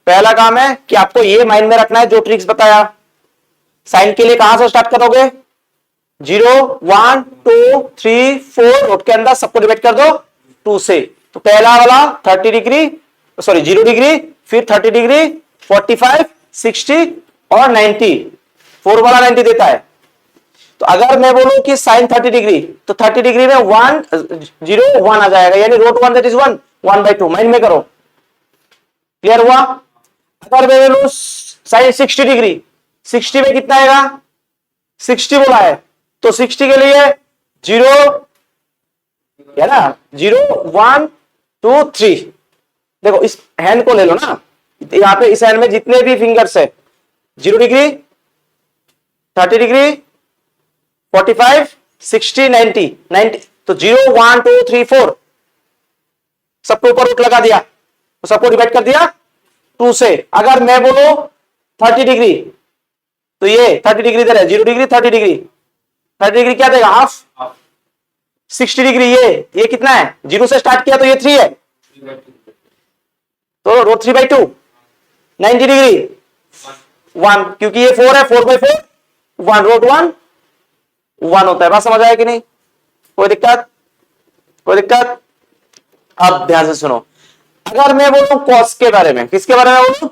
पहला काम है कि आपको ये माइंड में रखना है जो ट्रिक्स बताया। साइन के लिए कहां से स्टार्ट करोगे? 0 1 2 3 4 रूट के अंदर सबको डिवाइड कर दो 2 से। तो पहला वाला 30 डिग्री, सॉरी 0 डिग्री, फिर 30 डिग्री, 45, 60 और 90। 4 वाला 90 देता है। तो अगर मैं बोलूं कि साइन 30 डिग्री, तो 30 डिग्री में 1 0 1 आ जाएगा, यानी रूट 1 दैट इज 1 1/2। माइंड में करो, क्लियर हुआ? अगर मैं बोलूं साइन 60 डिग्री, 60 में कितना आएगा? 60 बोला है, तो 60 के लिए 0 है ना, 0 1 2 3। देखो इस हैंड को ले लो ना, यहां पे इस हैंड में जितने भी फिंगर्स है, 0 डिग्री, 30 डिग्री, 45, 60, 90, 90। तो 0 1 2 3 4 सबको ऊपर रूट लगा दिया, तो सबको डिवाइड कर दिया 2 से। अगर मैं बोलूं 30 डिग्री, तो ये 30 डिग्री दे रहा है, 0 डिग्री, 30 डिग्री, 30 डिग्री क्या देगा? हाफ। 60 डिग्री ये कितना है? 0 से स्टार्ट किया तो ये 3 है, तो रूट 3/2। 90 डिग्री 1, क्योंकि ये 4 है, 4/4 1, रूट 1 1 होता है। बात समझ आया कि नहीं? कोई दिक्कत? कोई दिक्कत? अब ध्यान से सुनो, अगर मैं बोलूं कॉस के बारे में, किसके बारे में बोलूं?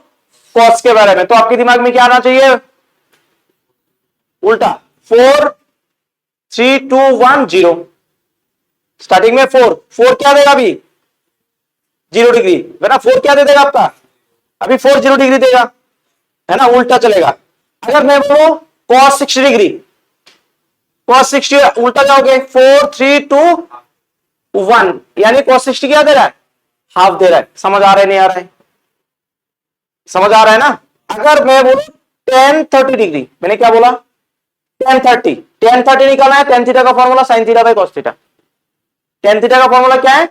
कॉस के बारे में, तो आपके दिमाग में क्या आना चाहिए? उल्टा, 4 3 2 1 0। स्टार्टिंग में 4 क्या देगा अभी? 0 डिग्री, है ना? 4 क्या दे देगा आपका? अभी 4 0 डिग्री देगा, है ना? उल्टा चलेगा। अगर मैं बोलूं cos 60 डिग्री, cos 60 उल्टा जाओगे, 4 3 2 1, यानी cos 60 क्या दे रहा है? हाफ दे रहा है। समझ आ रहा है नहीं आ रहा है? समझ आ रहा है ना? अगर मैं बोलूं tan 30 डिग्री, मैंने क्या बोला? tan 30 निकालना है। tan थीटा का formula sin theta by cos theta. tan theta का फॉर्मूला क्या है?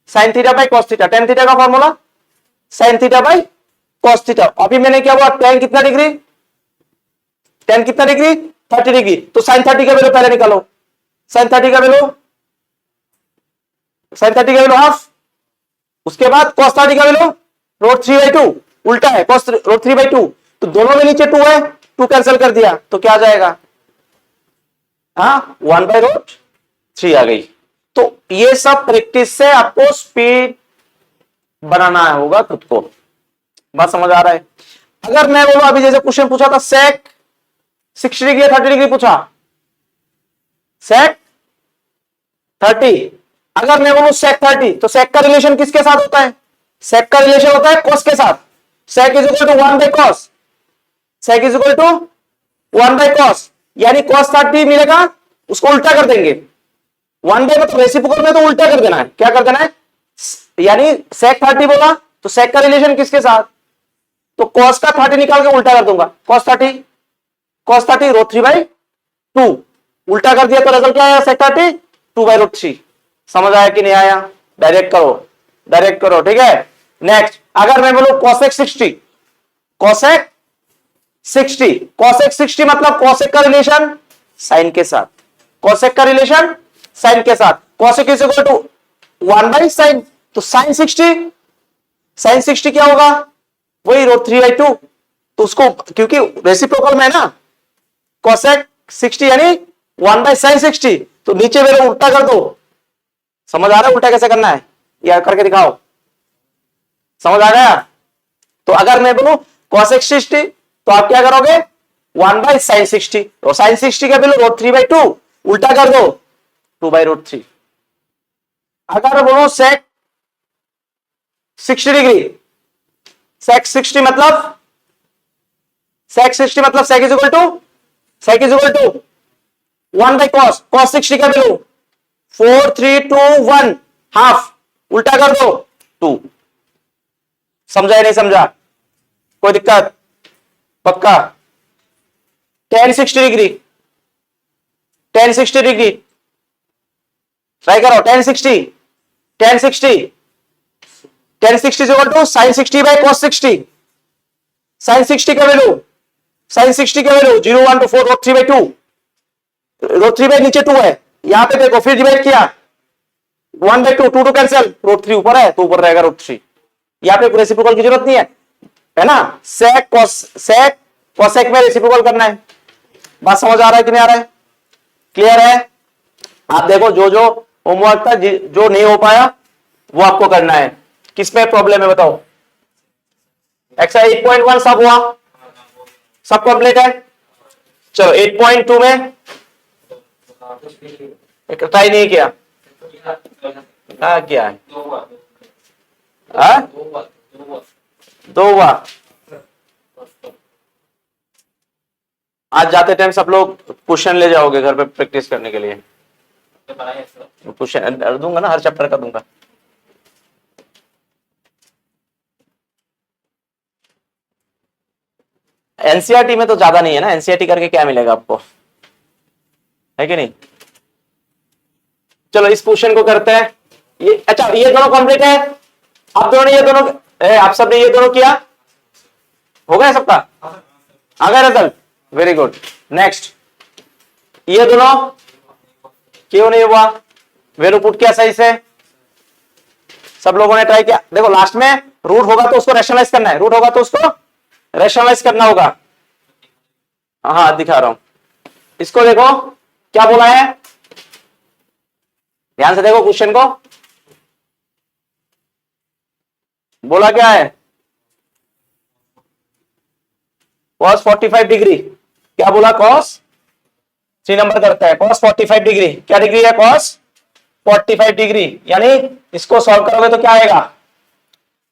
sin theta by cos theta. tan theta का formula sin theta by cos theta. अभी मैंने क्या बोला? tan कितना डिग्री? tan कितना डिग्री? 30 डिग्री। तो sin 30 का वैल्यू पहले निकालो। sin 30 का वैल्यू, sin 30 का वैल्यू हाफ, उसके बाद cos 30 का वैल्यू रूट 3/2, उल्टा है, cos रूट 3/2। तो दोनों में नीचे 2 है, 2 कैंसिल कर दिया, तो क्या आ जाएगा? हाँ, 1/√3 आ गई। तो ये सब प्रैक्टिस से आपको स्पीड बनाना होगा खुद को। बात समझ आ रहा है? अगर मैं बोलूं, अभी जैसे क्वेश्चन पूछा था, सेक 60 डिग्री या 30 डिग्री पूछा, सेक 30। अगर मैं बोलूं सेक 30, तो सेक का रिलेशन किसके साथ होता है? सेक का रिलेशन होता है cos के साथ। Sec is equal to 1/cos, sec is equal to 1/cos, यानी cos 30 मिलेगा, उसको उल्टा कर देंगे। 1/, मतलब रेसिप्रोकल में तो उल्टा कर देना है। क्या कर देना है? यानी सेक 30 बोला, तो सेक का रिलेशन किसके साथ? तो cos का 30 निकाल के उल्टा कर दूंगा। cos 30 रूट 3/2, उल्टा कर दिया तो रिजल्ट क्या आया? सेक 30 2/√3। समझ आया कि नहीं आया? डायरेक्ट करो, डायरेक्ट करो, ठीक है। नेक्स्ट, अगर मैं बोलूं cosec 60, cosec 60 मतलब cosec का रिलेशन साइन के साथ, cosec का रिलेशन साइन के साथ। cosec is equal to 1/sin, तो sin 60 क्या होगा? वही रूट 3/2। तो उसको, क्योंकि रेसिप्रोकल में ना, cosec 60 यानी 1/sin 60, तो नीचे मेरे उल्टा कर दो। समझ आ रहा है उल्टा कैसे करना है? यार करके दिखाओ, समझ आ गया? तो अगर मैं बोलूं cosec 60, तो आप क्या करोगे? 1/sin 60, और sin 60 का वैल्यू रूट 3/2, उल्टा कर दो 2/√3। अगर बोलो sec 60 डिग्री, sec 60 मतलब sec is equal to 1/cos, cos 60 का वैल्यू 4 3 2 1 हाफ, उल्टा कर दो 2। समझा या नहीं समझा? कोई दिक्कत? पक्का? tan 60 डिग्री, ट्राई करो। tan 60 is equal to sin 60 by cos 60। sin 60 का वैल्यू 0 1 2 4 रूट 3/2, रूट 3 नीचे 2 है, यहां पे देखो, फिर डिवाइड किया 1/2, 2 कैंसिल, रूट 3 ऊपर है तो ऊपर रहेगा रूट 3। यहां पे रेसिप्रोकल की जरूरत नहीं है, है ना, सेक कोसेक में रेसिप्रोकल करना है। बात समझ आ रहा है कि नहीं आ रहा है? क्लियर है? आप देखो जो जो होमवर्क था, जो नहीं हो पाया वो आपको करना है। किसमें प्रॉब्लम है बताओ? एक्सरसाइज 8.1 सब हुआ, सब कंप्लीट है। चलो 8.2 में ट्राई नहीं किया? हाँ क्या है? दो हुआ। आज जाते टाइम सब लोग क्वेश्चन ले जाओगे घर पे प्रैक्टिस करने के लिए? क्वेश्चन दूंगा ना, हर चैप्टर का दूंगा। एनसीईआरटी में तो ज्यादा नहीं है ना, एनसीईआरटी करके क्या मिलेगा आपको, है कि नहीं? चलो इस क्वेश्चन को करते हैं। ये अच्छा, ये दोनों कंप्लीट है। आप दोनों ने ये दोनों आप सबने ये दोनों किया, हो गया सबका? आ गया रिजल्ट? Very good. नेक्स्ट, ये दोनों क्यों नहीं हुआ? वैल्यू पुट किया सही से? सब लोगों ने ट्राई किया? देखो लास्ट में रूट होगा तो उसको रैशनलाइज करना है, रूट होगा तो उसको रैशनलाइज करना होगा। हाँ दिखा रहा हूं, इसको देखो क्या बोला है, ध्यान से देखो क्वेश्चन को। बोला क्या है? cos 45 degree. क्या बोला? cos 3 नंबर करता है, cos 45 डिग्री। क्या डिग्री है? cos 45 degree. यानी इसको सॉल्व करोगे तो क्या आएगा?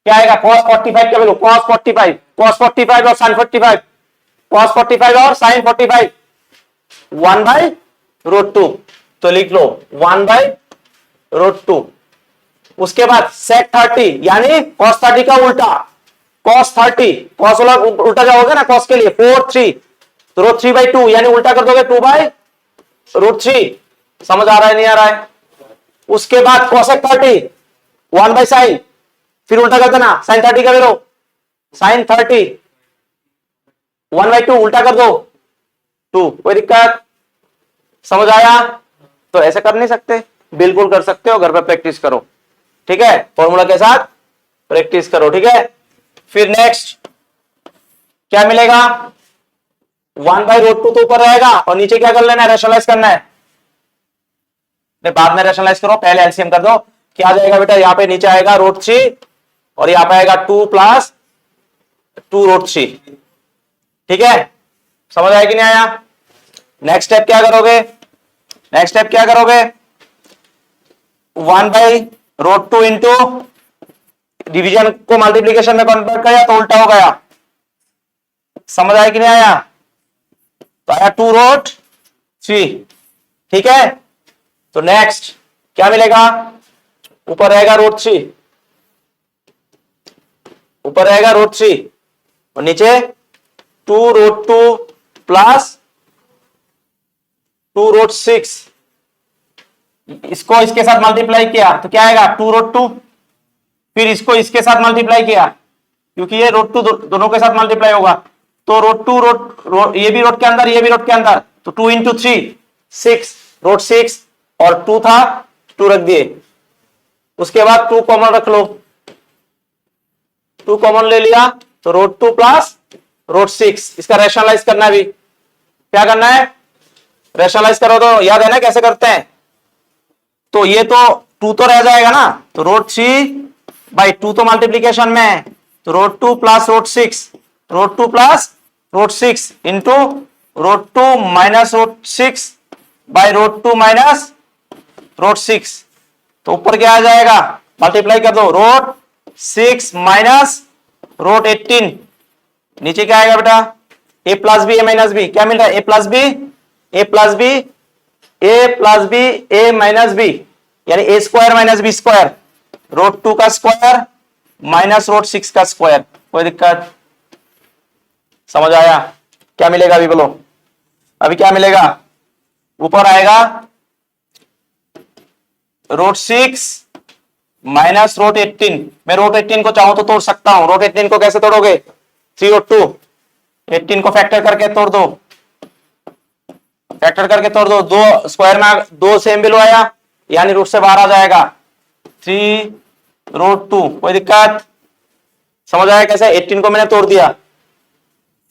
क्या आएगा? cos 45 क्या वैल्यू? cos 45 और sin 45, cos 45 और sin 45 1/√2। तो लिख लो 1/√2। उसके बाद sec 30 यानी cos 30 का उल्टा, cos 30, cos उल्टा जाओगे ना cos के लिए, 4/3 तो √3/2 यानी उल्टा कर दोगे 2/√3। समझ आ रहा है नहीं आ रहा है? उसके बाद cosec 30 1/sin, फिर उल्टा कर देना, sin 30 का ले लो, sin 30 1/2 उल्टा कर दो 2। कोई दिक्कत? समझ आया? तो ऐसे कर नहीं सकते? बिल्कुल कर सकते हो, घर पर प्रैक्टिस करो, ठीक है? फॉर्मूला के साथ प्रैक्टिस करो, ठीक है? फिर नेक्स्ट क्या मिलेगा? 1/√2 तो ऊपर रहेगा और नीचे क्या कर लेना है? रैशनलाइज करना है। बाद में रैशनलाइज करो, पहले एलसीएम कर दो। क्या आ जाएगा बेटा? यहां पे नीचे आएगा √3 और यहां पे आएगा 2 + 2√3, ठीक है? समझ आया कि नहीं आया? नेक्स्ट स्टेप क्या करोगे? नेक्स्ट स्टेप क्या करोगे? 1/√2 इंटू डिवीजन को मल्टीप्लीकेशन में कन्वर्ट किया तो उल्टा हो गया। समझ आया कि नहीं आया? तो आया 2√3, ठीक है? तो नेक्स्ट क्या मिलेगा? ऊपर रहेगा √3, ऊपर रहेगा √3 और नीचे 2√2 + 2√6। इसको इसके साथ मल्टीप्लाई किया तो क्या आएगा? 2√2। फिर इसको इसके साथ मल्टीप्लाई किया क्योंकि ये √2 दोनों के साथ मल्टीप्लाई होगा, तो √2 ये भी रोट के अंदर, ये भी रोट के अंदर, तो 2 × 3 6, √6 और 2 था 2 रख दिए। उसके बाद 2 कॉमन रख लो, 2 कॉमन ले लिया तो √2 + √6। इसका रैशनलाइज करना भी, क्या करना है? रैशनलाइज करो तो याद है ना कैसे करते हैं? तो ये तो 2 तो रह जाएगा ना, तो √3/2 तो मल्टीप्लीकेशन में है, तो √2 + √6, √2 + √6 इंटू √2 - √6/√2 - √6। तो ऊपर क्या आ जाएगा? मल्टीप्लाई कर दो, √6 - √18। नीचे क्या आएगा बेटा? a + b a - b। क्या मिल रहा है? a + b a + b a + b a - b यानी a² - b², √2 का स्क्वायर माइनस √6 का स्क्वायर। कोई दिक्कत? समझ आया? क्या मिलेगा अभी बोलो? अभी क्या मिलेगा? ऊपर आएगा √6 माइनस √18। मैं √18 को चाहूं तो तोड़ सकता हूं। √18 को कैसे तोड़ोगे? 3 और 2, 18 को फैक्टर करके तोड़ दो, फैक्टर करके तोड़ दो। 2 स्क्वायर में 2 सेम बिलो आया यानी रूट से बाहर आ जाएगा, 3√2। कोई दिक्कत? समझ आया कैसे? 18 को मैंने तोड़ दिया।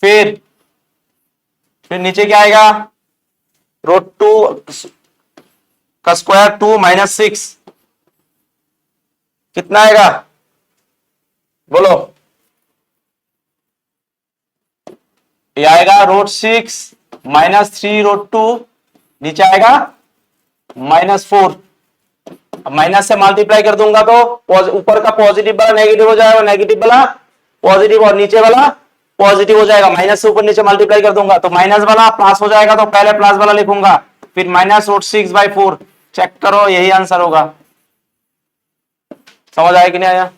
फिर नीचे क्या आएगा? रूट 2 का स्क्वायर 2 माइनस 6 कितना आएगा बोलो? ये आएगा रूट 6 माइनस 3 रूट 2, नीचे आएगा -4। अब माइनस से मल्टीप्लाई कर दूंगा तो ऊपर का पॉजिटिव वाला नेगेटिव हो जाएगा, नेगेटिव वाला पॉजिटिव, और नीचे वाला पॉजिटिव हो जाएगा। माइनस से ऊपर नीचे मल्टीप्लाई कर दूंगा तो माइनस वाला प्लस हो जाएगा, तो पहले प्लस वाला लिखूंगा, फिर -√6/4। चेक करो, यही आंसर होगा। समझ आया कि नहीं आया?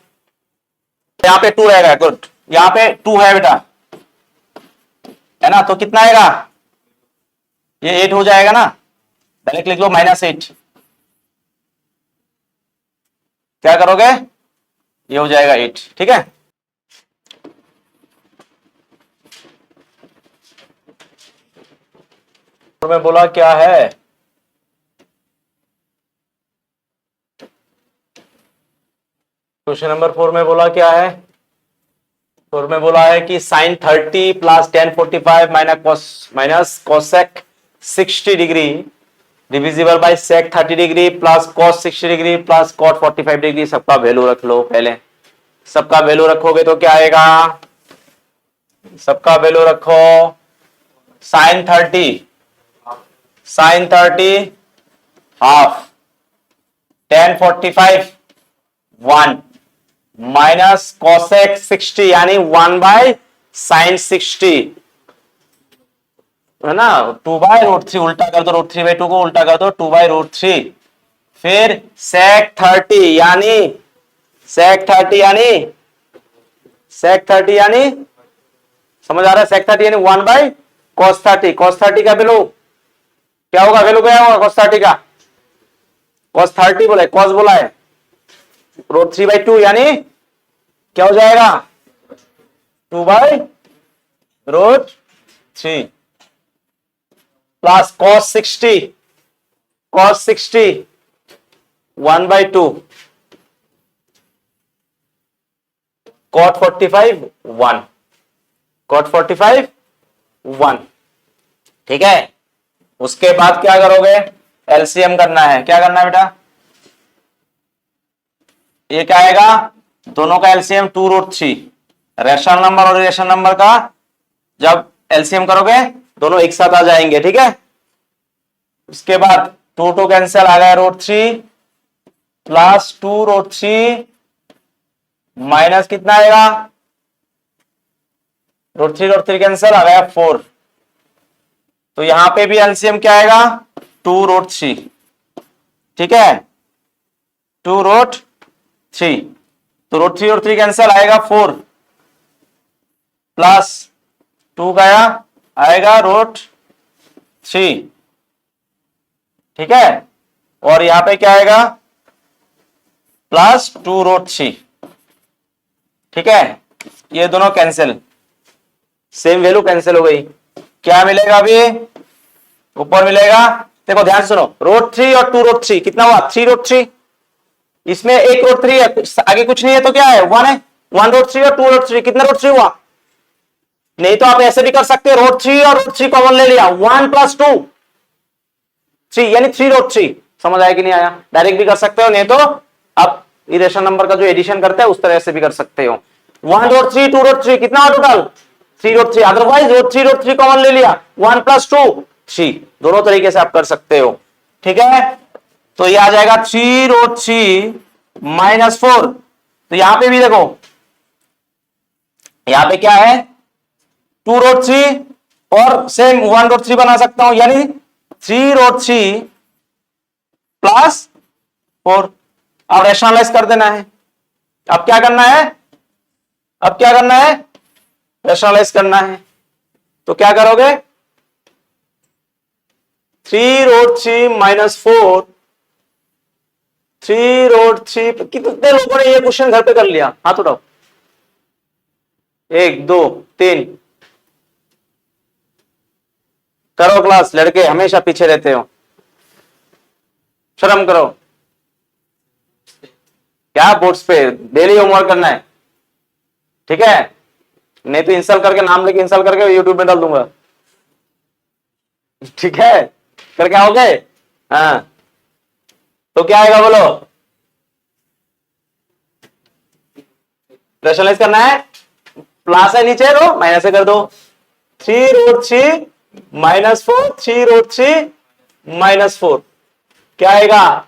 यहाँ पे 2 रहेगा। गुड, यहाँ पे 2 है बेटा, है ना? तो कितना आएगा? ये 8 हो जाएगा ना, डायरेक्ट लिख लो -8। क्या करोगे? ये हो जाएगा 8। ठीक है, तो मैं बोला क्या है? क्वेश्चन नंबर 4 में बोला क्या है? 4 में बोला है कि sin 30 plus tan 45 minus cosec 60 degree divisible by sec 30 degree plus cos 60 degree plus cot 45 degree. सबका वैल्यू रख लो पहले। सबका वैल्यू रखोगे तो क्या आएगा? सबका वैल्यू रखो। sin 30 half, tan 45 1 minus cosec 60 यानी 1/sin 60, है ना? 2/√3 उल्टा कर दो, √3/2 को उल्टा कर दो, 2/√3। फिर sec 30 यानी समझ आ रहा है? sec 30 यानी 1/cos 30। cos 30 का वैल्यू क्या होगा? वैल्यू क्या होगा cos 30 का? cos 30 बोला है, cos बोला है, √3/2 यानी क्या हो जाएगा? 2/√3 प्लस cos 60 1/2, cot 45 1। ठीक है, उसके बाद क्या करोगे? एलसीएम करना है। क्या करना है बेटा? ये क्या आएगा? दोनों का एलसीएम 2√3। रेशनल नंबर और इरेशनल नंबर का जब एलसीएम करोगे दोनों एक साथ आ जाएंगे। ठीक है, उसके बाद 2 कैंसिल आ गया, √3 प्लस 2√3 माइनस कितना आएगा? √3 कैंसिल आ गया 4। तो यहां पे भी एलसीएम क्या आएगा? 2√3। ठीक है, 2√3, तो √3 कैंसिल आएगा 4 प्लस 2 गया आएगा √3। ठीक है, और यहां पे क्या आएगा? प्लस 2√3। ठीक है, ये दोनों कैंसिल, सेम वैल्यू कैंसिल हो गई। क्या मिलेगा? अभी ऊपर मिलेगा, देखो ध्यान से सुनो, √3 और 2√3 कितना हुआ? 3√3। इसमें एक √3 है, आगे कुछ नहीं है, तो क्या है? 1 है। 1√3 और 2√3 कितना √3 हुआ? नहीं तो आप ऐसे भी कर सकते हैं, √3 और √3 कॉमन ले लिया, 1 + 2 3 यानी 3√3। समझ आया कि नहीं आया? डायरेक्ट भी कर सकते हो, नहीं तो आप इरेशनल नंबर का जो एडिशन करते हैं उस तरह से भी कर सकते हो। 1√3 2√3 कितना हुआ टोटल? 3√3। अदरवाइज √3 कॉमन ले लिया, 1 + 2 3। दोनों तरीके से आप कर सकते हो। ठीक है, तो ये आ जाएगा 3√3 -4। तो यहां पे भी देखो, यहां पे क्या है? 2√3 और सेम 1√3 बना सकता हूं, यानी 3√3 + 4। अब रैशनलाइज कर देना है। अब क्या करना है? रैशनलाइज करना है। तो क्या करोगे? 3√3 -4, 3√3। कितने लोगों ने ये क्वेश्चन घर पे कर लिया? हाथ उठाओ। 1 2 3। करो क्लास, लड़के हमेशा पीछे रहते हो, शर्म करो। क्या बोर्ड्स पे डेली होमवर्क करना है? ठीक है, नहीं तो इंस्टॉल करके नाम लेके इंस्टॉल करके यूट्यूब में डाल दूंगा। ठीक है, करके आओगे? हाँ, तो क्या आएगा बोलो? रैशनलाइज करना है, प्लस है नीचे तो माइनस से कर दो। 3√3 -4, 3√3 -4 क्या आएगा?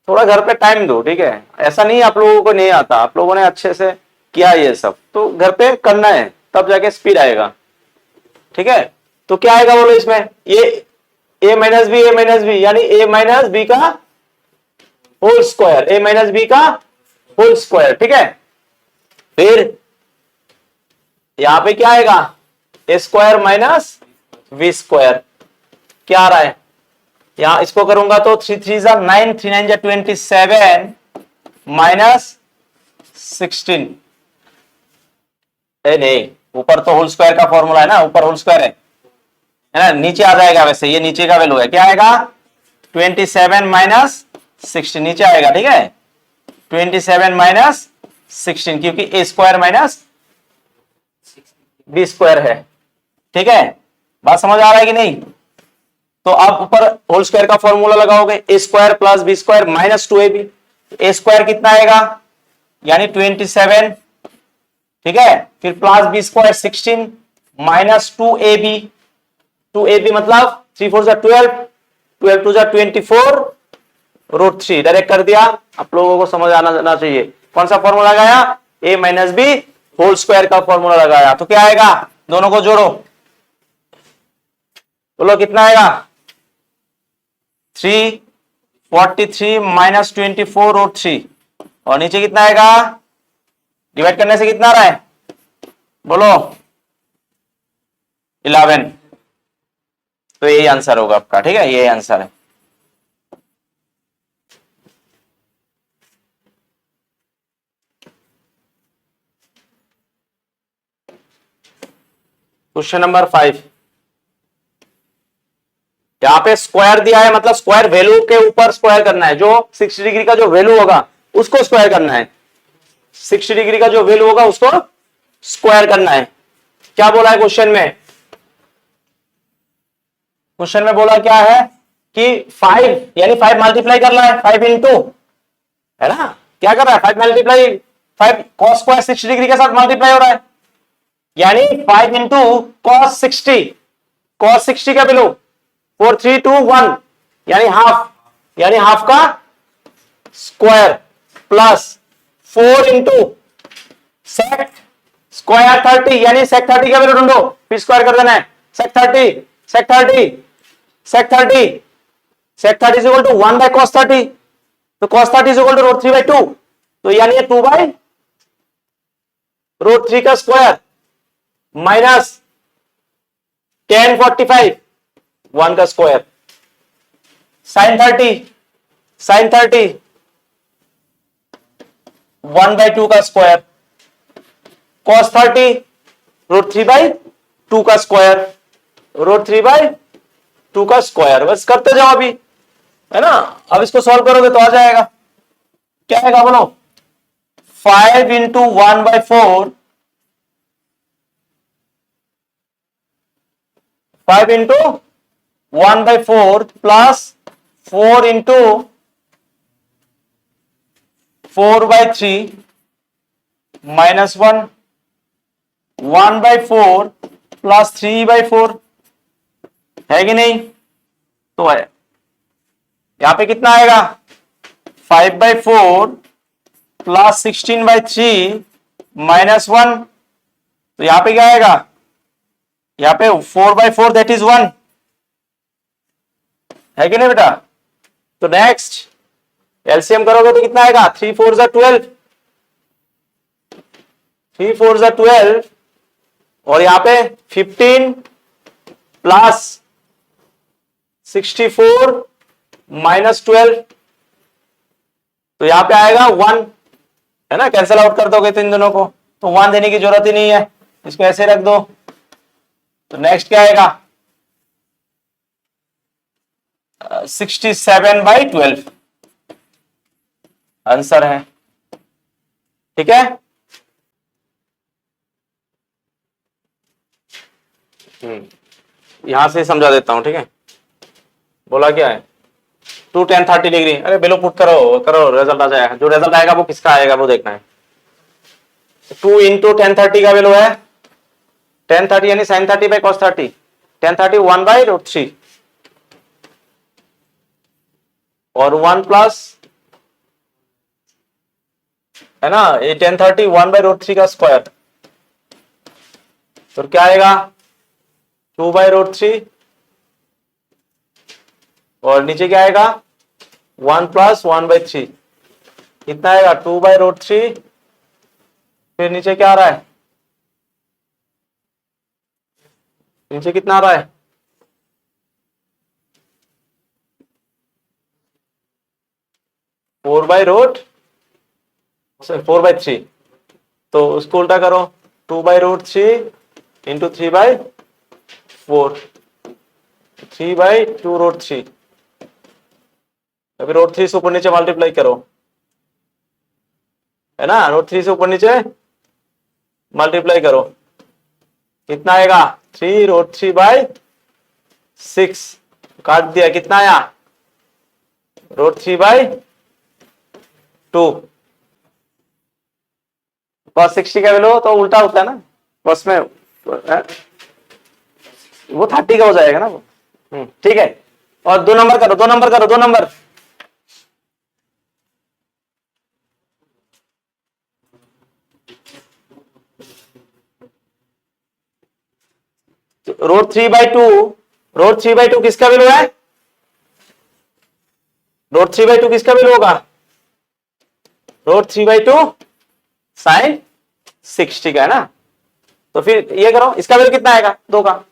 थोड़ा घर पे टाइम दो, ठीक है, ऐसा नहीं आप लोगों को नहीं आता, आप लोगों ने अच्छे से किया ये सब, तो घर पे करना है तब जाके स्पीड आएगा। ठीक है, तो क्या आएगा बोलो इसमें? ये a माइनस बी यानी a माइनस बी का whole square, a minus b का होल स्क्वायर। ठीक है, फिर यहां पे क्या आएगा? A square minus b square. क्या आ रहा है? यहां इसको करूंगा तो 3 3 जा 9, 3 9 जा 27 माइनस 16। नहीं, ऊपर तो होल स्क्वायर का फॉर्मूला है ना, ऊपर होल स्क्वायर है ना, नीचे आ जाएगा। वैसे ये नीचे का वैल्यू है, क्या आएगा? 27 माइनस 16 नीचे आएगा। ठीक है, 27 माइनस 16 क्योंकि ए स्क्वायर माइनस बी स्क्वायर है। ठीक है, बात समझ आ रहा है कि नहीं? तो आप ऊपर होल स्क्वायर का फॉर्मूला लगाओगे, a square plus b square minus 2ab। A square कितना आएगा? यानी 27। ठीक है, फिर plus b square 16 minus 2ab। 2ab मतलब 3 4 जा 12, 12 2 जा 24√3 डायरेक्ट कर दिया। आप लोगों को समझ आना चाहिए। कौन सा फॉर्मूला लगाया? a minus b whole square का फॉर्मूला लगाया। तो क्या आएगा? दोनों को जोड़ो, बोलो कितना आएगा? 343 माइनस 24√3 और नीचे कितना आएगा? डिवाइड करने से कितना आ रहा है बोलो? 11। तो यही आंसर होगा आपका। ठीक है, यही आंसर है। क्वेश्चन नंबर 5, यहां पे स्क्वायर दिया है, मतलब स्क्वायर वैल्यू के ऊपर स्क्वायर करना है। जो 60 डिग्री का जो वैल्यू होगा उसको स्क्वायर करना है। 60 डिग्री का जो वैल्यू होगा उसको स्क्वायर करना है। क्या बोला है क्वेश्चन में? क्वेश्चन में बोला क्या है कि 5 यानी 5 मल्टीप्लाई करना है, 5 इंटू, है ना, क्या कर रहा है? 5 मल्टीप्लाई 5 कॉस स्क्वायर 60 डिग्री के साथ मल्टीप्लाई हो रहा है, यानी 5 इंटू कॉस 60। कॉस 60 का वैल्यू 4 3 2 1 यानी हाफ, यानी हाफ का square plus 4 into sec square 30 यानी सेक 30 का वैल्यू ढूंढो, फिर स्क्वायर कर देना है। Sec 30 sec 30 sec 30 sec 30 is equal to 1 by cos 30, तो cos 30 is equal to √3 by 2, तो यानी ये 2 बाय √3 का स्क्वायर माइनस 1045 1 का स्क्वायर sin 30 1 बाय 2 का स्क्वायर cos 30 √3 बाय 2 का स्क्वायर √3 बाय 2 का स्क्वायर। बस करते जाओ अभी, है ना। अब इसको सॉल्व करोगे तो आ जाएगा। क्या आएगा बोलो? 5 into 1 by 4, 5 into 1 by 4 plus 4 into 4 by 3 minus 1, 1 by 4 plus 3 by 4, है कि नहीं? तो है, यहां पे कितना आएगा? 5 बाय 4 प्लस 16 बाय 3 माइनस 1, तो यहां पे क्या आएगा? यहां पे 4 बाय 4 दैट इज 1, है कि नहीं बेटा? तो नेक्स्ट एलसीएम करोगे तो कितना आएगा? 3 4 जा 12, 3 4 जा 12 और यहां पे 15 प्लस 64 माइनस 12, तो यहां पे आएगा 1, है ना। कैंसिल आउट कर दोगे तो इन दोनों को, तो 1 देने की जरूरत ही नहीं है, इसको ऐसे रख दो। तो नेक्स्ट क्या आएगा? 67 बाई 12 आंसर है। ठीक है, यहां से समझा देता हूं, ठीक है। बोला क्या है, 2 10 30 डिग्री। अरे बेलो पुट करो करो, रिजल्ट आ जाएगा। जो रिजल्ट आएगा वो किसका आएगा वो देखना है। 2 इंटू 1030 का वैल्यू है 1030 यानी साइन 30 बाई कॉस 30। 1030 1/√3 और 1 प्लस है ना, ये 1030 1/√3 का स्क्वायर, तो क्या आएगा 2/√3 और नीचे क्या आएगा 1 प्लस 1/3, कितना आएगा 2/√3। फिर नीचे क्या आ रहा है, नीचे कितना आ रहा है 4/3। तो उसको उल्टा करो, 2/√3 इंटू 3/4, 3/2√3। अभी √3 से ऊपर नीचे मल्टीप्लाई करो, है ना, √3 से ऊपर नीचे मल्टीप्लाई करो, कितना आएगा 3√3/6। काट दिया, कितना आया √3/2। cos 60 का वैल्यू तो उल्टा होता है ना, cos में वो 30 का हो जाएगा ना वो। ठीक है, और 2 नंबर करो, 2 नंबर करो, 2 नंबर। √3/2 किसका वैल्यू है, √3/2 किसका वैल्यू होगा, √3/2 साइन 60 का है ना। तो फिर ये करो, इसका वैल्यू कितना आएगा 2 का,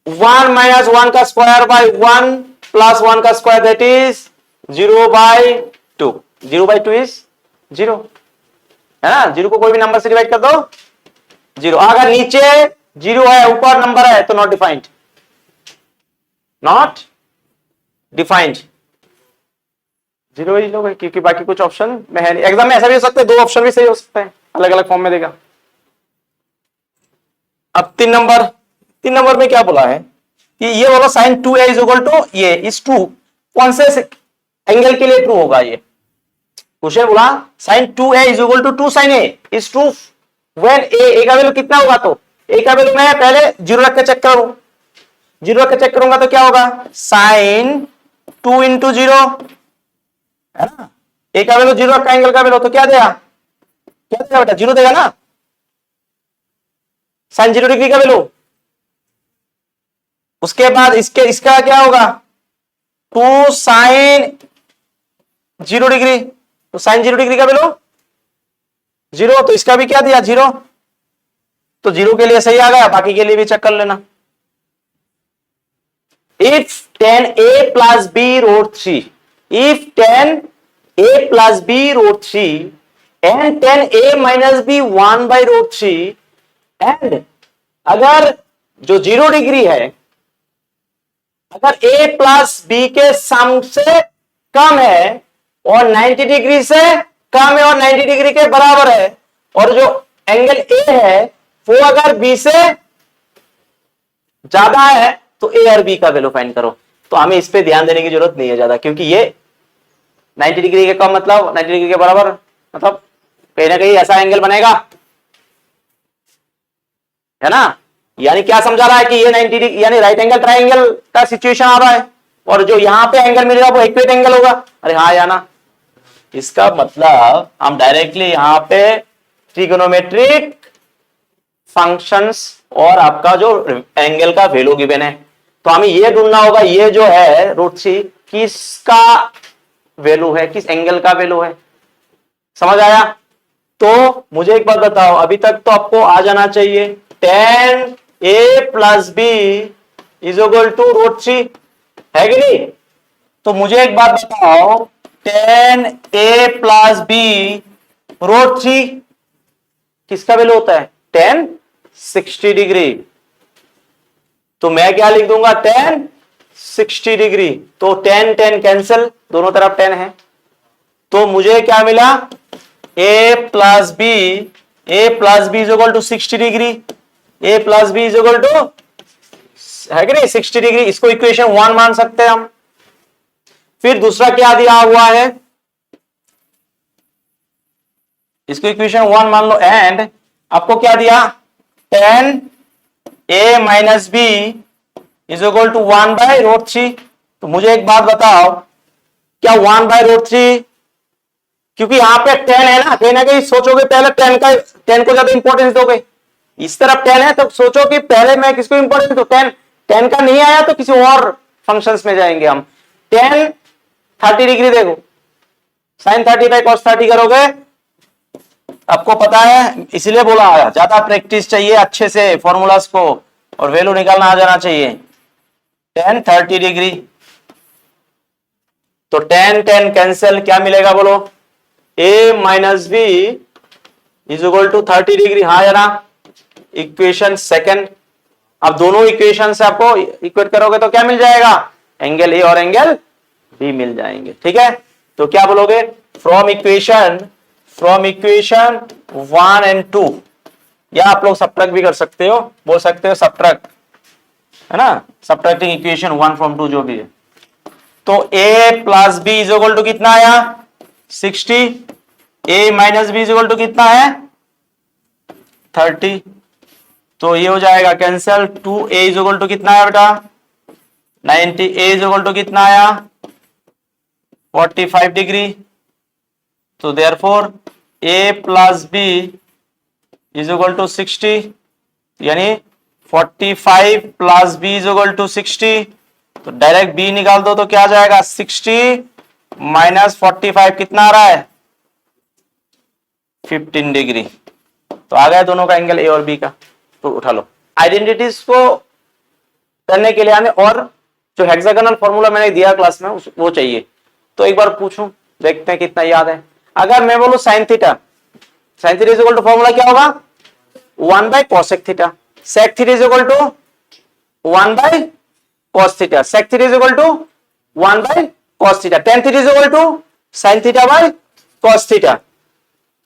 1 माइनस 1 का स्क्वायर बाई 1 प्लस 1 का स्क्वायर, दैट इज 0/2। 0/2 इज 0, है ना। 0 को कोई भी नंबर से डिवाइड कर दो 0। अगर नीचे 0 है ऊपर नंबर है तो नॉट डिफाइंड, नॉट डिफाइंड। 0 ही लोग है क्योंकि बाकी कुछ ऑप्शन में है नहीं। एग्जाम में ऐसा भी हो सकता है 2 ऑप्शन भी सही हो सकता है, अलग अलग फॉर्म में देगा। अब 3 नंबर, 3 नंबर में क्या बोला है कि ये वाला sine 2a is equal to ये इज ट्रू। कौन से एंगल के लिए ट्रू होगा ये क्वेश्चन, बोला sine 2a is equal to 2 sine a is true when a का वैल्यू कितना होगा, तो a का वैल्यू मैं पहले 0 रख के चेक करूं, 0 रख के चेक करूंगा तो क्या होगा साइन 2 इंटू 0, है ना। a का वैल्यू 0 रखा, एंगल का वैल्यू तो क्या देगा, क्या देगा बेटा 0 देगा ना, साइन 0 डिग्री का वैल्यू। उसके बाद इसका क्या होगा 2 साइन 0 डिग्री, तो साइन 0 डिग्री का वैल्यू 0, तो इसका भी क्या दिया 0, तो 0 के लिए सही आ गया, बाकी के लिए भी चेक कर लेना। If 10a plus b root 3, if 10a plus b root 3 and 10a minus b 1/√3 and अगर जो 0 डिग्री है अगर a प्लस b के सम से कम है और 90 डिग्री से कम है और 90 डिग्री के बराबर है, और जो एंगल a है वो अगर b से ज्यादा है तो a और b का वैल्यू फाइंड करो। तो हमें इस पे ध्यान देने की जरूरत नहीं है ज्यादा, क्योंकि ये 90 डिग्री के कम मतलब 90 डिग्री के बराबर, मतलब कहीं ना कहीं ऐसा एंगल बनेगा, है ना। यानी क्या समझा रहा है कि ये 90 डिग्री यानी राइट एंगल ट्राइंगल का सिचुएशन आ रहा है, और जो यहां पे एंगल मिलेगा वो इक्वेट एंगल होगा। अरे हाँ या ना, इसका मतलब हम डायरेक्टली यहां पे ट्रिगोनोमेट्रिक फंक्शंस और आपका जो एंगल का वैल्यू गिवन है, तो हमें ये ढूंढना होगा ये जो है √3 किसका वैल्यू है, किस एंगल का वैल्यू है। समझ आया। तो मुझे एक बात बताओ, अभी तक तो आपको आ जाना चाहिए 10a plus b is equal to √3, है कि नहीं। तो मुझे एक बात बताओ 10a प्लस b √3 किसका वैल्यू होता है 10 60 डिग्री। तो मैं क्या लिख दूंगा 10 60 डिग्री, तो 10 10 कैंसिल, दोनों तरफ 10 है। तो मुझे क्या मिला a plus b is equal to 60 degree, a plus b is equal to है कि नहीं 60 डिग्री, इसको इक्वेशन 1 मान सकते हैं हम। फिर दूसरा क्या दिया हुआ है, इसको इक्वेशन 1 मान लो, एंड आपको क्या दिया, tan a minus b is equal to 1/√3। तो मुझे एक बात बताओ, क्या 1/√3, क्योंकि यहां पे tan है ना, कहीं ना कहीं सोचोगे पहले tan को ज्यादा इंपॉर्टेंस दोगे। इस तरफ tan है तो सोचो कि पहले मैं किसको इंपॉर्टेंस दूं, tan का नहीं आया तो किसी और फंक्शंस में जाएंगे हम। tan 30 डिग्री देखो, sin 30/cos 30 करोगे, आपको पता है, इसलिए बोला ज्यादा प्रैक्टिस चाहिए अच्छे से फॉर्मूलाज को, और वैल्यू निकालना आ जाना चाहिए। tan 30 डिग्री, तो tan कैंसिल, क्या मिलेगा बोलो, a minus b is equal to 30 degree, हाँ या ना। इक्वेशन सेकंड, अब दोनों इक्वेशन से आपको इक्वेट करोगे तो क्या मिल जाएगा, एंगल ए और एंगल बी मिल जाएंगे। ठीक है, तो क्या बोलोगे, फ्रॉम इक्वेशन 1 and 2, या आप लोग सब्ट्रैक्ट भी कर सकते हो, बोल सकते हो सब्ट्रैक्ट, है ना, सब्ट्रैक्टिंग इक्वेशन 1 from 2 जो भी है। तो a plus b is equal to कितना आया 60, a minus b is equal to कितना है 30, तो ये हो जाएगा cancel. 2a is equal to कितना है बेटा 90, a इज इक्वल टू कितना आया 45 डिग्री, तो therefore a plus b is equal to 60, यानी 45 plus b is equal to 60, तो डायरेक्ट b निकाल दो तो क्या आ जाएगा 60 माइनस 45 कितना आ रहा है 15 डिग्री। तो आ गया दोनों का एंगल a और b का, तो उठा लो। आइडेंटिटीज को करने के लिए हमें और जो हेक्सागोनल फॉर्मूला मैंने दिया क्लास में वो चाहिए, तो एक बार पूछूं, देखते हैं कितना याद है। अगर मैं बोलूं sine theta is equal to formula क्या होगा 1/cosec theta, sec theta is equal to 1/cos theta, sec theta is equal to 1/cos theta, tan theta is equal to sin theta by cos theta,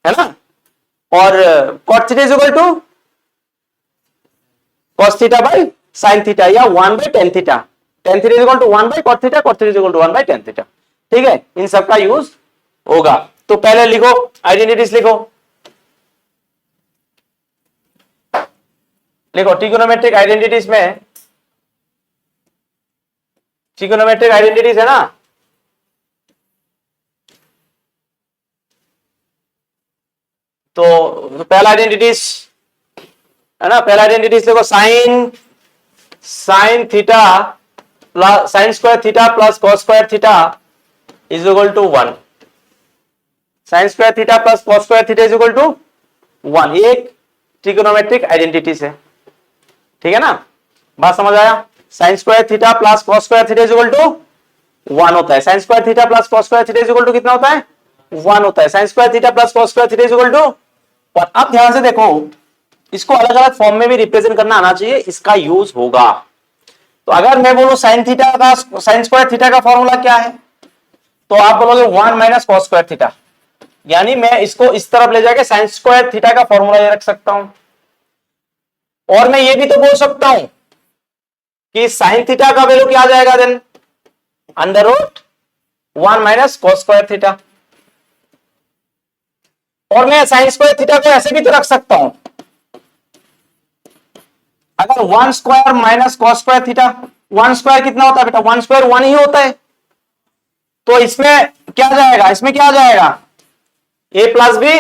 है ना, और cot theta is equal to cos theta by sin theta, या 1/tan theta, tan theta is equal to 1/cot theta, cot theta is equal to 1/tan theta. ठीक है, इन सब का use होगा। तो पहले लिखो आइडेंटिटीज, लिखो ट्रिगोनोमेट्रिक आइडेंटिटीज में, ट्रिगोनोमेट्रिक आइडेंटिटीज है ना, तो पहला आइडेंटिटीज है ना, पहला आइडेंटिटीज देखो sine theta plus sine square theta plus cos square theta is equal to 1, sine square theta plus cos square theta is equal to 1, ये एक ट्रिगोनोमेट्रिक आइडेंटिटीज है। ठीक है ना, बात समझ आया, sine square theta plus cos square theta is equal to 1 होता है, sine square theta plus cos square theta is equal to कितना होता है 1 होता है, sine square theta plus cos square theta is equal to 1। अब ध्यान से देखो, इसको अलग अलग फॉर्म में भी रिप्रेजेंट करना आना चाहिए, इसका यूज होगा। तो अगर मैं बोलूं साइन थीटा का साइन स्क्वायर थीटा का फॉर्मूला क्या है, तो आप बोलोगे 1 माइनस कॉस स्क्वायर थीटा, यानी मैं इसको इस तरफ ले जाके साइन स्क्वायर थीटा का फॉर्मूला ये रख सकता हूं, और मैं ये भी तो बोल सकता हूं कि साइन थीटा का वैल्यू क्या आ जाएगा then under root 1 minus cos square theta, और मैं साइन स्क्वायर थीटा को ऐसे भी तो रख सकता हूं, अगर 1 square minus cos square theta, 1 square कितना होता है बेटा 1 स्क्वायर 1 ही होता है, तो इसमें क्या जाएगा, इसमें क्या आ जाएगा a plus b,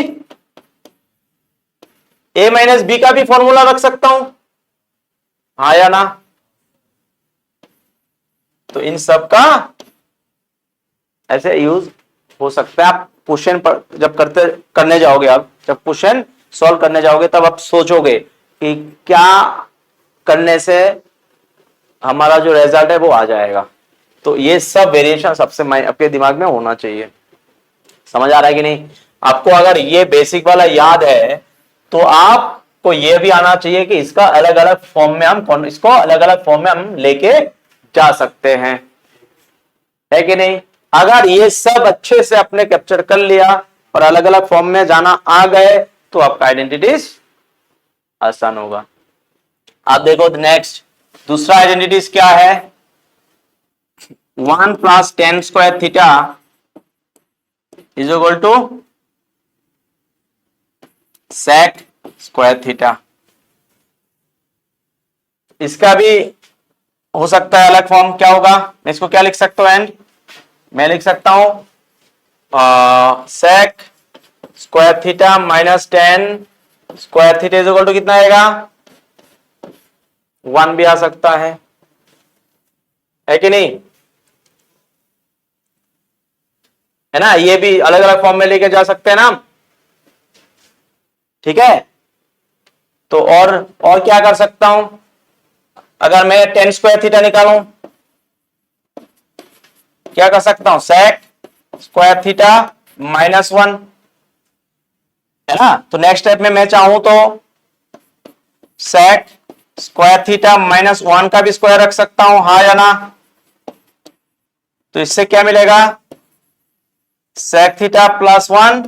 a minus b का भी फॉर्मूला रख सकता हूं, हाँ या ना। तो इन सब का ऐसे यूज हो सकता है। आप क्वेश्चन पर जब करने जाओगे, आप जब क्वेश्चन सॉल्व करने जाओगे तब आप सोचोगे कि क्या करने से हमारा जो रिजल्ट है वो आ जाएगा। तो ये सब वेरिएशन सबसे आपके दिमाग में होना चाहिए। समझ आ रहा है कि नहीं? आपको अगर ये बेसिक वाला याद है तो आपको ये भी आना चाहिए कि इसका अलग अलग फॉर्म में हम इसको अलग अलग फॉर्म में हम लेके जा सकते हैं, है कि नहीं? अगर ये सब अच्छे से आपने कैप्चर कर लिया और अलग अलग फॉर्म में जाना आ गए तो आपका आइडेंटिटीज आसान होगा। आप देखो नेक्स्ट दूसरा आइडेंटिटीज क्या है, 1 plus tan square theta is equal to sec square theta. इसका भी हो सकता है अलग फॉर्म, क्या होगा, मैं इसको क्या लिख सकता हूं, एंड मैं लिख सकता हूं sec square theta minus tan square theta is equal to कितना आएगा, 1 भी आ सकता है कि नहीं, है ना, ये भी अलग अलग फॉर्म में लेके जा सकते हैं ना, ठीक है। तो और क्या कर सकता हूं, अगर मैं टेन स्क्वायर थीटा निकालूं क्या कर सकता हूं, सेक स्क्वायर थीटा माइनस 1, है ना। तो नेक्स्ट स्टेप में मैं चाहूं तो सेक स्क्वायर थीटा माइनस 1 का भी स्क्वायर रख सकता हूं, हाँ या ना। तो इससे क्या मिलेगा, sec theta plus 1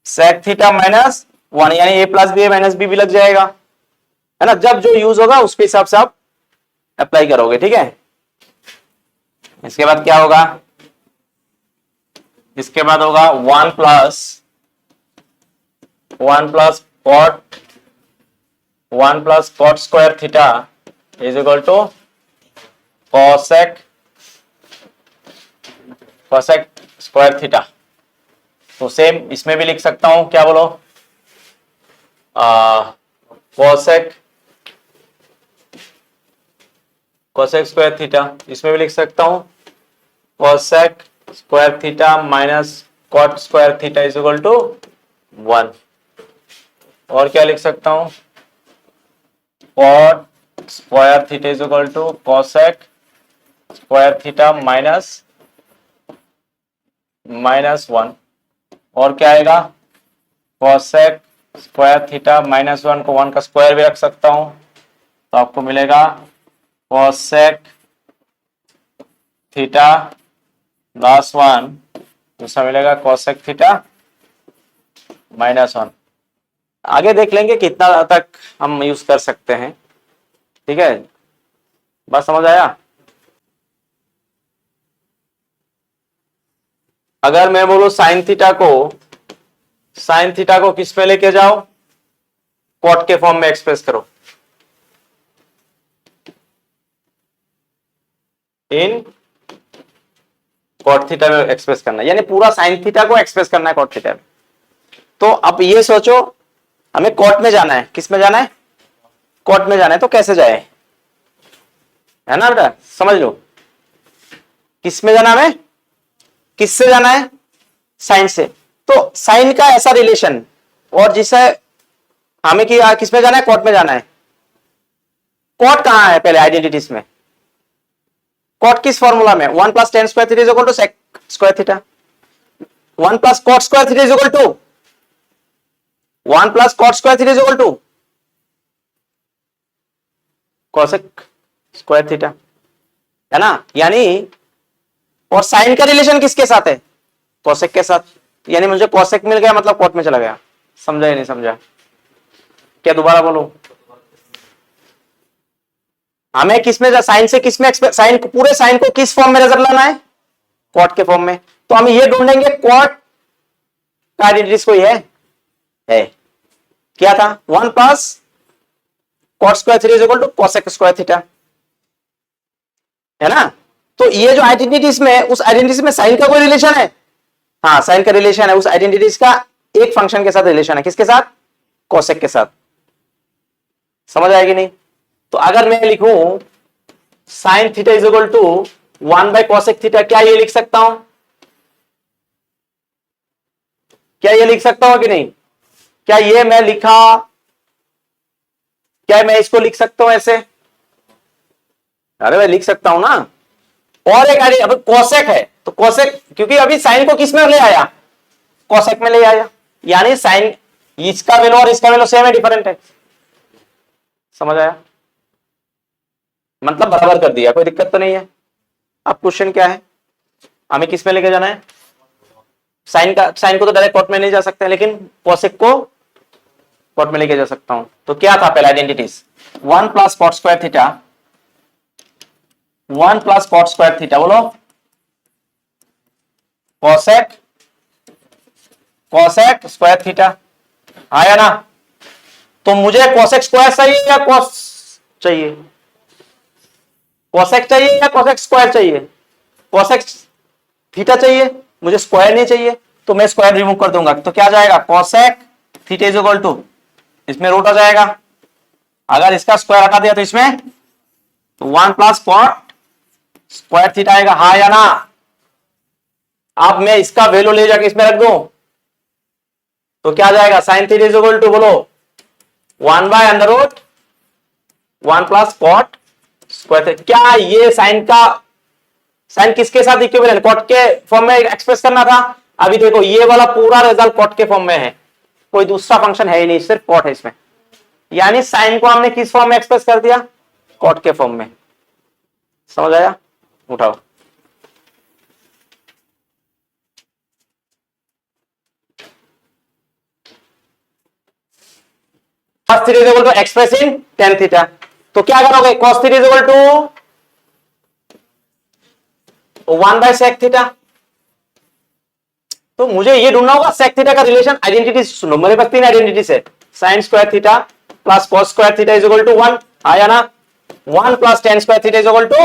sec theta minus 1, यानी a plus b minus b भी लग जाएगा, है ना। जब जो यूज होगा उसके हिसाब से आप अप्लाई करोगे, ठीक है। इसके बाद क्या होगा, इसके बाद होगा 1 plus cot square theta is equal to cosec square theta. तो सेम इसमें भी लिख सकता हूं, क्या बोलो, कॉसेक स्क्वायर थीटा, इसमें भी लिख सकता हूं cosec square theta minus cot square theta is equal to 1। और क्या लिख सकता हूं, cot square theta is equal to cosec square theta minus 1। और क्या आएगा, कॉसेक स्क्वायर थीटा माइनस 1 को 1 का स्क्वायर भी रख सकता हूं, तो आपको मिलेगा कॉसेक थीटा प्लस 1, दूसरा मिलेगा कॉसेक थीटा माइनस 1। आगे देख लेंगे कितना तक हम यूज कर सकते हैं, ठीक है। बात समझ आया। अगर मैं बोलूं साइन थीटा को किस में लेके जाओ, कॉट के फॉर्म में एक्सप्रेस करो, इन कॉट थीटा में एक्सप्रेस करना, यानी पूरा साइन थीटा को एक्सप्रेस करना है कॉट थीटा में। तो अब ये सोचो हमें कॉट में जाना है, किस में जाना है, कॉट में जाना है, तो कैसे जाए, है ना बेटा, समझ लो, किस में जाना है, किससे जाना है, साइन से। तो साइन का ऐसा रिलेशन, और जिसे हमें किस में जाना है, कॉट में जाना है। कॉट कहां है पहले आइडेंटिटीज में, कॉट किस फॉर्मूला में, 1 plus tan square theta is equal to sec square theta, 1 plus cot square theta is equal to 1 plus cot square theta is equal to cosec square theta, है ना। यानी और साइन का relation किसके साथ है, कॉसेक के साथ, यानी मुझे कॉसेक मिल गया मतलब कॉट में चला गया। समझा या नहीं समझा, क्या दोबारा बोलो, हमें किसमें साइन से किसमें साइन, पूरे साइन को किस फॉर्म में नजर लाना है, कॉट के फॉर्म में। तो हम ये ढूंढेंगे कॉट का आइडेंटिटीज कोई है क्या था, 1 plus cot square theta is equal to cosec square theta, है ना। तो ये जो आइडेंटिटीज में, उस आइडेंटिटीज में साइन का कोई रिलेशन है, हाँ साइन का रिलेशन है, उस आइडेंटिटीज का एक फंक्शन के साथ रिलेशन है, किसके साथ, कॉसेक के साथ। समझ आएगी नहीं। तो अगर मैं लिखूं sine theta is equal to 1 by cosec theta, क्या ये लिख सकता हूं, क्या ये लिख सकता हूं कि नहीं, क्या ये मैं लिखा, क्या मैं इसको लिख सकता हूं ऐसे, अरे मैं लिख सकता हूं ना। और एक अब कॉसेक है, तो कॉसेक, क्योंकि अभी साइन को किस में ले आया, कॉसेक में ले आया, यानी साइन इसका वैल्यू और इसका वैल्यू सेम है, डिफरेंट है। समझ आया, मतलब बराबर कर दिया, कोई दिक्कत तो नहीं है। अब क्वेश्चन क्या है, हमें किस में लेके जाना है, साइन को तो डायरेक्ट कॉट में नहीं जा सकते, लेकिन कॉसेक को कॉट में लेके जा सकता हूं। तो क्या था पहला identities, 1 plus cot square theta, 1 plus cot square theta, बोलो कॉसेक, कॉसेक स्क्वायर थीटा, आया ना। तो मुझे कॉसेक स्क्वायर चाहिए या कॉस चाहिए, कॉसेक चाहिए या कॉसेक स्क्वायर चाहिए, कॉसेक थीटा चाहिए, मुझे स्क्वायर नहीं चाहिए, तो मैं स्क्वायर रिमूव कर दूंगा, तो क्या जाएगा cosec theta is equal to, इसमें रूट आ जाएगा, अगर इसका स्क्वायर हटा दिया तो इसमें तो 1 प्लस कॉट स्क्वायर थीटा आएगा, हाँ या ना। अब मैं इसका वैल्यू ले जाके इसमें रख दूं तो क्या जाएगा, sine theta is equal to, बोलो 1 by under root 1 plus cot square theta. क्या ये साइन का, साइन किसके साथ इक्विवेलेंट, कॉट के फॉर्म में एक्सप्रेस करना था। अभी देखो ये वाला पूरा रिजल्ट कॉट के फॉर्म में है, कोई दूसरा फंक्शन है ही नहीं, सिर्फ कॉट है इसमें, यानी साइन को हमने किस फॉर्म में एक्सप्रेस कर दिया, कॉट के फॉर्म में। समझ आया, उठाओ। cos theta is equal to express in tan theta, तो क्या करोगे, cos theta is equal to 1 by sec theta. तो मुझे ये ढूंढना होगा sec थीटा का रिलेशन, आइडेंटिटी सुनो, मेरे पास 3 आइडेंटिटीज है, sin square theta plus cos square theta is equal to 1, आया ना। 1 plus tan square theta is equal to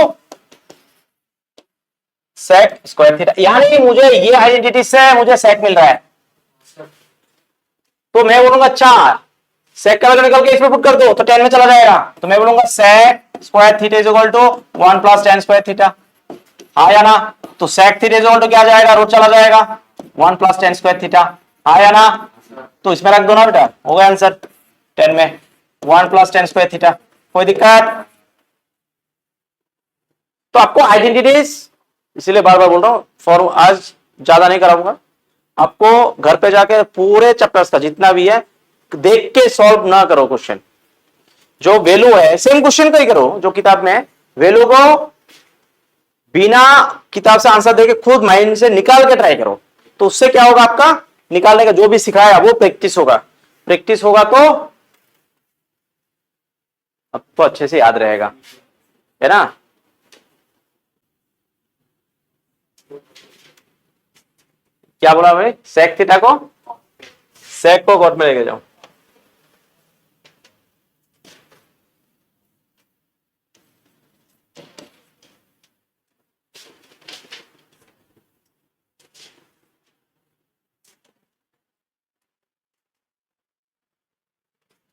sec square theta, यानी मुझे ये आइडेंटिटी से मुझे sec मिल रहा है, तो मैं बोलूंगा 4 sec का वैल्यू निकल के इसमें पुट कर दो तो 10 में चला जाएगा, तो मैं बोलूंगा sec square theta is equal to 1 plus tan square theta, आया ना। तो sec theta is equal to क्या जाएगा, रूट चला जाएगा 1 प्लस tan स्क्वायर थीटा, आया ना। तो इसमें रख दो ना बेटा, हो गया आंसर 10 में 1 प्लस tan स्क्वायर थीटा, कोई दिक्कत। तो आपको आइडेंटिटीज, इसीलिए बार बार बोल रहा हूं, फॉर आज ज्यादा नहीं कराऊंगा, आपको घर पे जाके पूरे चैप्टर्स का जितना भी है देख के सॉल्व ना करो क्वेश्चन, जो वैल्यू है सेम क्वेश्चन का ही करो जो किताब में है, वैल्यू को बिना किताब से आंसर देके खुद माइंड से निकाल के ट्राई करो, तो उससे क्या होगा, आपका निकालने का जो भी सिखाया वो प्रैक्टिस होगा, प्रैक्टिस होगा तो आपको अच्छे से याद रहेगा, है ना। क्या बोला भाई, सेक थीटा को, सेक को कॉट में लेके जाओ,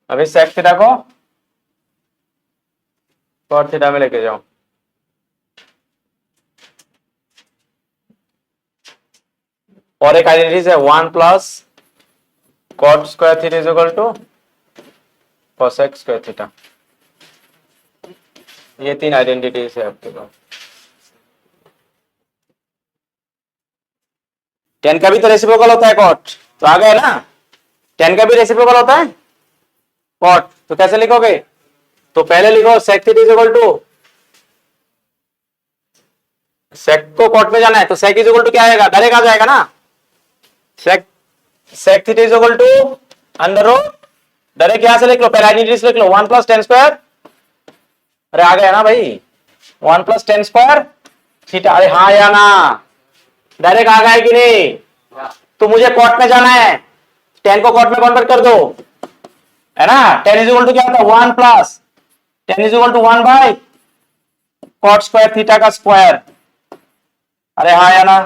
अभी सेक थीटा को कॉट थीटा में लेके जाओ। और एक आइडेंटिटी है 1 plus cot square theta is equal to cosec square theta, ये 3 आइडेंटिटीज है आपके पास। 10 का भी तो रेसिप्रोकल होता है कॉट, तो आ गया ना, 10 का भी रेसिप्रोकल होता है कॉट, तो कैसे लिखोगे, तो पहले लिखो sec theta is equal to, sec को कॉट में जाना है तो सेक इज इक्वल टू क्या आएगा, डायरेक्ट आ जाएगा ना, sec theta is equal to under root, direct यहां से लिख लो, पहले आइडेंटिटीज लिख लो, 1 प्लस tan स्क्वायर, अरे आ गया ना भाई 1 प्लस tan स्क्वायर थीटा, अरे हाँ या ना, डायरेक्ट आ गया कि नहीं। तो मुझे कॉट में जाना है, tan को कॉट में कन्वर्ट कर दो, है ना। tan इज इक्वल टू क्या होता है, 1 plus tan is equal to 1 by cot square theta का स्क्वायर, अरे हाँ या ना।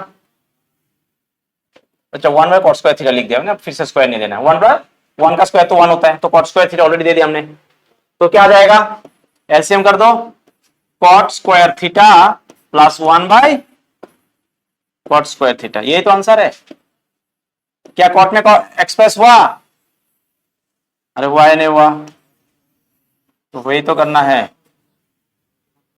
अच्छा 1 बाय कॉट स्क्वायर थीटा लिख दिया हमने, फिर से स्क्वायर नहीं देना, 1 बाय 1 का स्क्वायर तो 1 होता है, तो कॉट स्क्वायर थीटा ऑलरेडी दे दिया हमने, तो क्या आ जाएगा, एलसीएम कर दो, cot square theta plus 1 by cot square theta, यही तो आंसर है। क्या कॉट में एक्सप्रेस हुआ, अरे हुआ या नहीं हुआ, तो वही तो करना है।